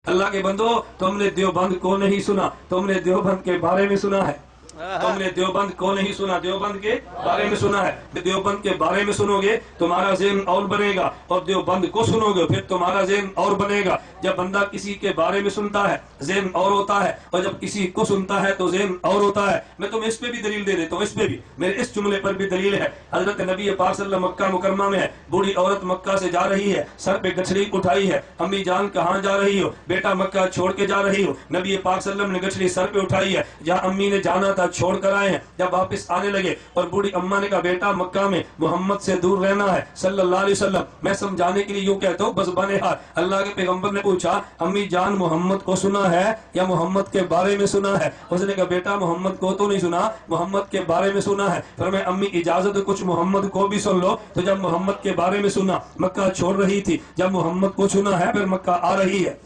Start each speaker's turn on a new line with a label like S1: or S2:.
S1: अल्लाह के बंदो, तुमने देवबंद को नहीं सुना, तुमने देवबंद के बारे में सुना है। तुमने देवबंद को नहीं सुना, देवबंद के बारे में सुना है। देवबंद के बारे में सुनोगे तुम्हारा ज़हन और बनेगा, और देवबंद को सुनोगे फिर तुम्हारा ज़हन और बनेगा। जब बंदा किसी के बारे में सुनता है ज़हन और होता है, और जब किसी को सुनता है तो ज़हन और होता है। मैं तुम्हें इस पे भी दलील दे देता हूँ, इस पे भी, मेरे इस जुमले पर भी दलील है। हजरत नबी पाक सल्लल्लाहु मक्का मुकरमा में है, बूढ़ी औरत मक्का से जा रही है, सर पे गठरी उठाई है। अम्मी जान कहाँ जा रही हो? बेटा मक्का छोड़ के जा रही हो। नबी पाक सल्लल्लाहु ने गठरी सर पे उठाई है, जहाँ अम्मी ने जाना था छोड़ कर आए हैं। जब वापस आने लगे और बूढ़ी अम्मा ने कहा बेटा मक्का में मोहम्मद से दूर रहना है सल्लल्लाहु अलैहि वसल्लम। मैं समझाने के लिए यूं कहता हूँ, बस बने हाथ। अल्लाह के पैगंबर ने पूछा अम्मी जान मोहम्मद को सुना है या मोहम्मद के बारे में सुना है? उसने कहा बेटा मोहम्मद को तो नहीं सुना, मोहम्मद के बारे में सुना है। फिर मैं अम्मी इजाजत है कुछ मोहम्मद को भी सुन लो। तो जब मोहम्मद के बारे में सुना, मक्का छोड़ रही थी, जब मोहम्मद को सुना है फिर मक्का आ रही है।